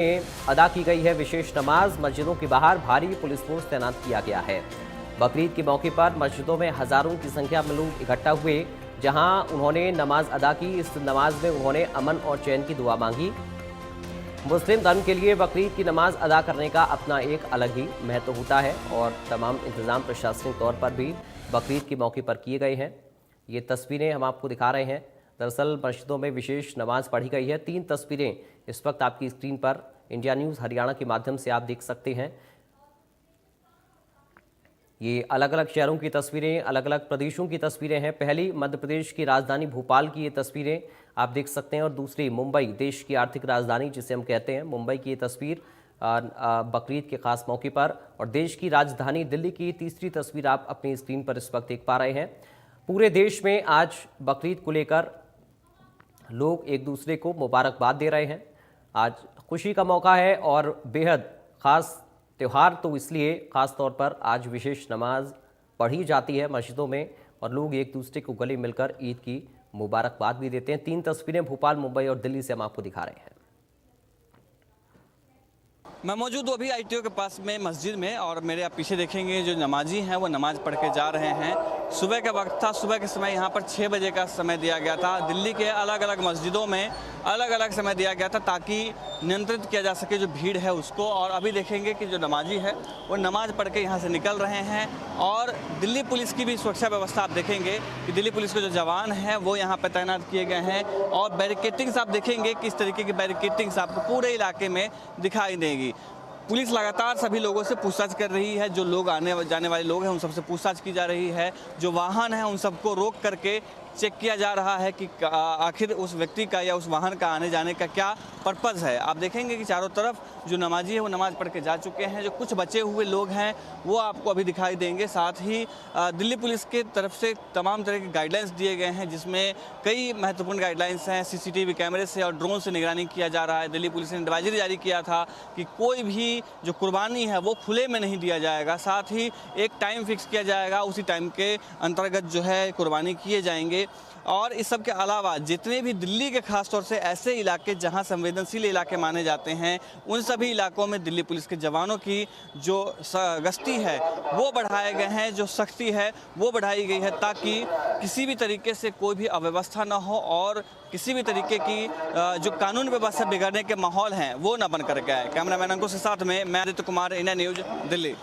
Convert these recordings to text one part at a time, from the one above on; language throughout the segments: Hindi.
में अदा की गई है विशेष नमाज। मस्जिदों के बाहर भारी पुलिस फोर्स तैनात किया गया है। बकरीद के मौके पर मस्जिदों में हजारों की संख्या में लोग इकट्ठा हुए, जहां उन्होंने नमाज अदा की। इस नमाज में उन्होंने अमन और चैन की दुआ मांगी। मुस्लिम धर्म के लिए बकरीद की नमाज अदा करने का अपना एक अलग ही महत्व होता है और तमाम इंतजाम प्रशासनिक तौर पर भी बकरीद के मौके पर किए गए हैं। ये तस्वीरें हम आपको दिखा रहे हैं। दरअसल मस्जिदों में विशेष नमाज पढ़ी गई है। 3 तस्वीरें इस वक्त आपकी स्क्रीन पर इंडिया न्यूज़ हरियाणा के माध्यम से आप देख सकते हैं। ये अलग अलग शहरों की तस्वीरें, अलग अलग प्रदेशों की तस्वीरें हैं। पहली मध्य प्रदेश की राजधानी भोपाल की ये तस्वीरें आप देख सकते हैं और दूसरी मुंबई, देश की आर्थिक राजधानी जिसे हम कहते हैं, मुंबई की ये तस्वीर बकरीद के खास मौके पर। और देश की राजधानी दिल्ली की तीसरी तस्वीर आप अपनी स्क्रीन पर इस वक्त देख पा रहे हैं। पूरे देश में आज बकरीद को लेकर लोग एक दूसरे को मुबारकबाद दे रहे हैं। आज खुशी का मौका है और बेहद ख़ास त्यौहार, तो इसलिए ख़ास तौर पर आज विशेष नमाज पढ़ी जाती है मस्जिदों में और लोग एक दूसरे को गले मिलकर ईद की मुबारकबाद भी देते हैं। 3 तस्वीरें भोपाल, मुंबई और दिल्ली से हम आपको दिखा रहे हैं। मैं मौजूद हूँ अभी आईटीओ के पास में मस्जिद में और मेरे आप पीछे देखेंगे जो नमाजी हैं वो नमाज पढ़ के जा रहे हैं। सुबह का वक्त था, सुबह के समय यहाँ पर 6 बजे का समय दिया गया था। दिल्ली के अलग अलग मस्जिदों में अलग अलग समय दिया गया था ताकि नियंत्रित किया जा सके जो भीड़ है उसको। और अभी देखेंगे कि जो नमाजी है वो नमाज पढ़ के यहाँ से निकल रहे हैं। और दिल्ली पुलिस की भी सुरक्षा व्यवस्था आप देखेंगे कि दिल्ली पुलिस के जो जवान हैं वो यहाँ पर तैनात किए गए हैं। और बैरिकेटिंग्स आप देखेंगे किस तरीके की बैरिकेटिंग्स आपको पूरे इलाके में दिखाई देगी। पुलिस लगातार सभी लोगों से पूछताछ कर रही है। जो लोग आने जाने वाले लोग हैं उन सबसे पूछताछ की जा रही है। जो वाहन है उन सबको रोक करके चेक किया जा रहा है कि आखिर उस व्यक्ति का या उस वाहन का आने जाने का क्या पर्पज़ है। आप देखेंगे कि चारों तरफ जो नमाजी है वो नमाज पढ़ के जा चुके हैं। जो कुछ बचे हुए लोग हैं वो आपको अभी दिखाई देंगे। साथ ही दिल्ली पुलिस के तरफ से तमाम तरह के गाइडलाइंस दिए गए हैं, जिसमें कई महत्वपूर्ण गाइडलाइंस हैं। सीसीटीवी कैमरे से और ड्रोन से निगरानी किया जा रहा है। दिल्ली पुलिस ने एडवाइजरी जारी किया था कि कोई भी जो कुर्बानी है वो खुले में नहीं दिया जाएगा। साथ ही एक टाइम फिक्स किया जाएगा, उसी टाइम के अंतर्गत जो है कुर्बानी किए जाएंगे। और इस सब के अलावा जितने भी दिल्ली के खास तौर से ऐसे इलाके जहां संवेदनशील इलाके माने जाते हैं, उन सभी इलाकों में दिल्ली पुलिस के जवानों की जो गश्ती है वो बढ़ाए गए हैं, जो सख्ती है वो बढ़ाई गई है ताकि किसी भी तरीके से कोई भी अव्यवस्था ना हो और किसी भी तरीके की जो कानून व्यवस्था बिगड़ने के माहौल हैं वो ना बन कर के आए। कैमरामैन अंकुश के साथ में मैं आदित्य कुमार, इंडिया न्यूज़, दिल्ली।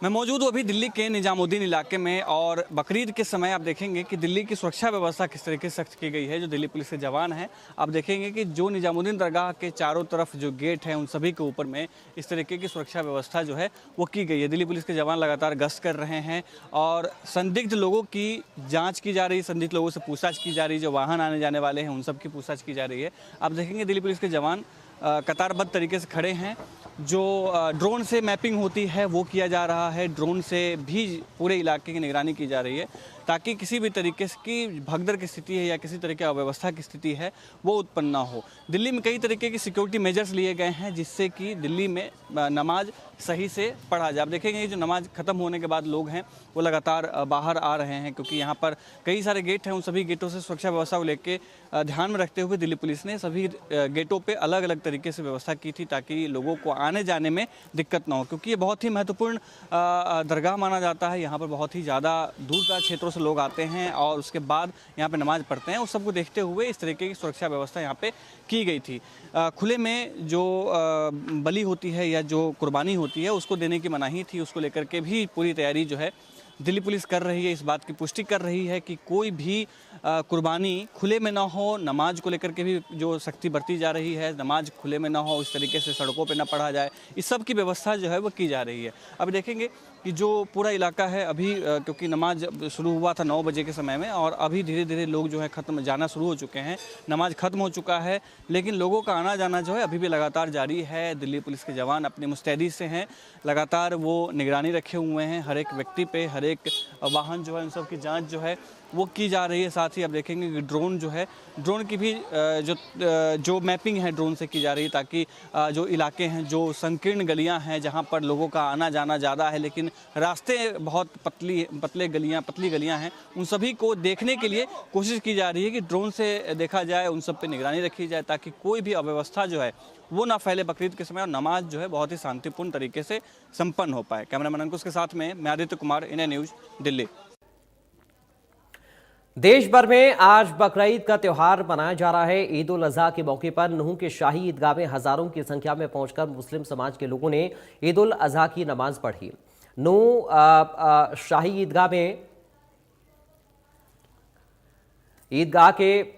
मैं मौजूद हूँ अभी दिल्ली के निजामुद्दीन इलाके में और बकरीद के समय आप देखेंगे कि दिल्ली की सुरक्षा व्यवस्था किस तरीके से सख्त की गई है। जो दिल्ली पुलिस के जवान हैं, आप देखेंगे कि जो निजामुद्दीन दरगाह के चारों तरफ जो गेट हैं उन सभी के ऊपर में इस तरीके की सुरक्षा व्यवस्था जो है वो की गई है। दिल्ली पुलिस के जवान लगातार गश्त कर रहे हैं और संदिग्ध लोगों की जाँच की जा रही है, संदिग्ध लोगों से पूछताछ की जा रही है। जो वाहन आने जाने वाले हैं उन सब की पूछताछ की जा रही है। आप देखेंगे दिल्ली पुलिस के जवान कतारबद्ध तरीके से खड़े हैं। जो ड्रोन से मैपिंग होती है वो किया जा रहा है। ड्रोन से भी पूरे इलाके की निगरानी की जा रही है ताकि किसी भी तरीके की भगदड़ की स्थिति है या किसी तरह की अव्यवस्था की स्थिति है वो उत्पन्न ना हो। दिल्ली में कई तरीके की सिक्योरिटी मेजर्स लिए गए हैं जिससे कि दिल्ली में नमाज सही से पढ़ा जाए। आप देखेंगे जो नमाज ख़त्म होने के बाद लोग हैं वो लगातार बाहर आ रहे हैं क्योंकि यहाँ पर कई सारे गेट हैं। उन सभी गेटों से सुरक्षा व्यवस्था को लेकर ध्यान में रखते हुए दिल्ली पुलिस ने सभी गेटों पर अलग अलग तरीके से व्यवस्था की थी ताकि लोगों को आने जाने में दिक्कत ना हो, क्योंकि ये बहुत ही महत्वपूर्ण दरगाह माना जाता है। यहाँ पर बहुत ही ज़्यादा दूर दराज क्षेत्रों से लोग आते हैं और उसके बाद यहाँ पे नमाज पढ़ते हैं। उस सबको देखते हुए इस तरीके की सुरक्षा व्यवस्था यहाँ पे की गई थी। खुले में जो बलि होती है या जो कुर्बानी होती है उसको देने की मनाही थी, उसको लेकर के भी पूरी तैयारी जो है दिल्ली पुलिस कर रही है। इस बात की पुष्टि कर रही है कि कोई भी कुर्बानी खुले में ना हो। नमाज को लेकर के भी जो सख्ती बरती जा रही है, नमाज खुले में ना हो, इस तरीके से सड़कों पे ना पढ़ा जाए, इस सब की व्यवस्था जो है वो की जा रही है। अब देखेंगे कि जो पूरा इलाका है अभी क्योंकि नमाज शुरू हुआ था 9 बजे के समय में और अभी धीरे धीरे लोग जो है ख़त्म जाना शुरू हो चुके हैं। नमाज ख़त्म हो चुका है लेकिन लोगों का आना जाना जो है अभी भी लगातार जारी है। दिल्ली पुलिस के जवान अपनी मुस्तैदी से हैं, लगातार वो निगरानी रखे हुए हैं। हर एक व्यक्ति पे, हर एक वाहन जो है उन सब की जाँच जो है वो की जा रही है। साथ ही आप देखेंगे कि ड्रोन जो है, ड्रोन की भी जो मैपिंग है ड्रोन से की जा रही है, ताकि जो इलाके हैं, जो संकीर्ण गलियां हैं जहां पर लोगों का आना जाना ज़्यादा है लेकिन रास्ते बहुत पतली गलियां हैं, उन सभी को देखने के लिए कोशिश की जा रही है कि ड्रोन से देखा जाए, उन सब पे निगरानी रखी जाए ताकि कोई भी अव्यवस्था जो है वो ना फैले बकरीद के समय, और नमाज जो है बहुत ही शांतिपूर्ण तरीके से संपन्न हो पाए। कैमरामैन अंकुश के साथ में मैं आदित्य कुमार, इंडिया न्यूज़, दिल्ली। देश भर में आज बकरीद का त्यौहार मनाया जा रहा है। ईद उल अजहा के मौके पर नूंह के शाही ईदगाह में हजारों की संख्या में पहुंचकर मुस्लिम समाज के लोगों ने ईद उल अजहा की नमाज पढ़ी। नूंह शाही ईदगाह में ईदगाह के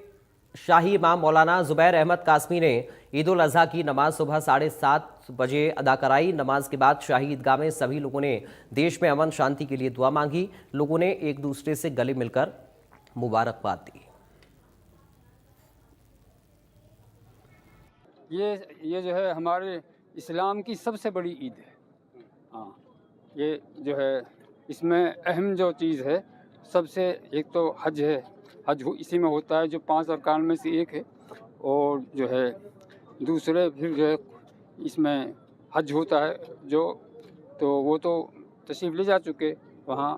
शाही इमाम मौलाना जुबैर अहमद कासमी ने ईद उल अजहा की नमाज सुबह 7:30 बजे अदा कराई। नमाज के बाद शाही ईदगाह में सभी लोगों ने देश में अमन शांति के लिए दुआ मांगी। लोगों ने एक दूसरे से गले मिलकर मुबारकबाद दी। ये जो है हमारे इस्लाम की सबसे बड़ी ईद है। हाँ, ये जो है इसमें अहम जो चीज़ है सबसे, एक तो हज है। हज इसी में होता है जो 5 अरकान में से एक है, और जो है दूसरे फिर जो है इसमें हज होता है जो, तो वो तो तशरीफ़ ले जा चुके वहाँ